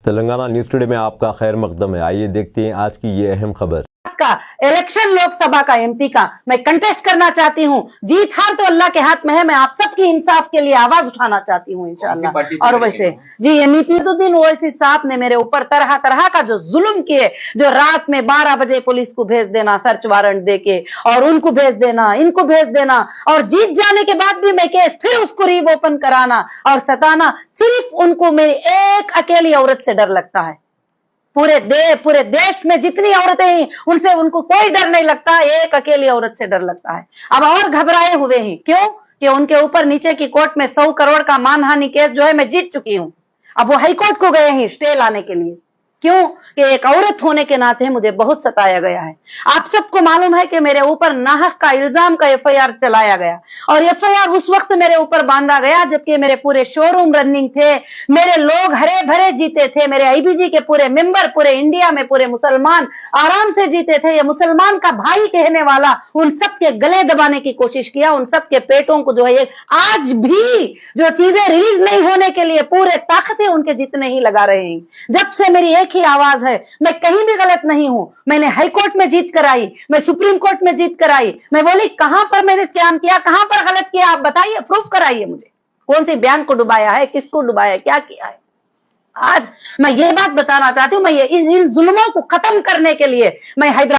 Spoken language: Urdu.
تلنگانہ نیوز ٹوڈے میں آپ کا خیر مقدم ہے. آئیے دیکھتے ہیں آج کی یہ اہم خبر. کا الیکشن لوک سبھا کا ایم پی کا میں کنٹیسٹ کرنا چاہتی ہوں. جیت ہار تو اللہ کے ہاتھ میں ہے. میں آپ سب کی انصاف کے لیے آواز اٹھانا چاہتی ہوں انشاءاللہ. اور ویسے جی یہ نیتیز الدین اویسی صاحب نے میرے اوپر طرح طرح کا جو ظلم کیے, جو رات میں 12 بجے پولیس کو بھیج دینا سرچ وارنٹ دے کے, اور ان کو بھیج دینا ان کو بھیج دینا, اور جیت جانے کے بعد بھی میں کیس پھر اس کو ری اوپن کرانا اور ستانا, صرف ان کو میری ایک اکیلی عورت سے ڈر لگتا ہے. پورے دیش میں جتنی عورتیں ہیں ان کو کوئی ڈر نہیں لگتا, ایک اکیلی عورت سے ڈر لگتا ہے. اب اور گھبرائے ہوئے ہیں. کیوں کہ ان کے اوپر نیچے کی کورٹ میں 100 کروڑ کا مان ہانی کیس جو ہے میں جیت چکی ہوں. اب وہ ہائی کورٹ کو گئے ہیں اسٹے لانے کے لیے. کیوں کہ ایک عورت ہونے کے ناطے مجھے بہت ستایا گیا ہے. آپ سب کو معلوم ہے کہ میرے اوپر ناحق کا الزام کا ایف آئی آر چلایا گیا, اور ایف آئی آر اس وقت میرے اوپر باندھا گیا جبکہ میرے پورے شو روم رننگ تھے, میرے لوگ ہرے بھرے جیتے تھے, میرے آئی بی جی کے پورے ممبر پورے انڈیا میں پورے مسلمان آرام سے جیتے تھے. یہ مسلمان کا بھائی کہنے والا ان سب کے گلے دبانے کی کوشش کیا, ان سب کے پیٹوں کو جو ہے آج بھی جو چیزیں ریلیز نہیں ہونے کے لیے پورے طاقتیں ان کے جتنے ہی لگا رہے ہیں. جب سے میری ایک ہی آواز ہے, میں کہیں بھی غلط نہیں ہوں. میں نے ہائی کورٹ میں جیت کرائی, میں سپریم کورٹ میں جیت کرائی. میں بولی کہاں پر میں نے اسکیم کیا, کہاں پر غلط کیا, آپ بتائیے, پروف کرائیے مجھے. کون سی بیان کو ڈبایا ہے, کس کو ڈبایا ہے, کیا کیا ہے. آج میں یہ بات بتانا چاہتی ہوں, میں ان ظلموں کو ختم کرنے کے لیے میں حیدرآباد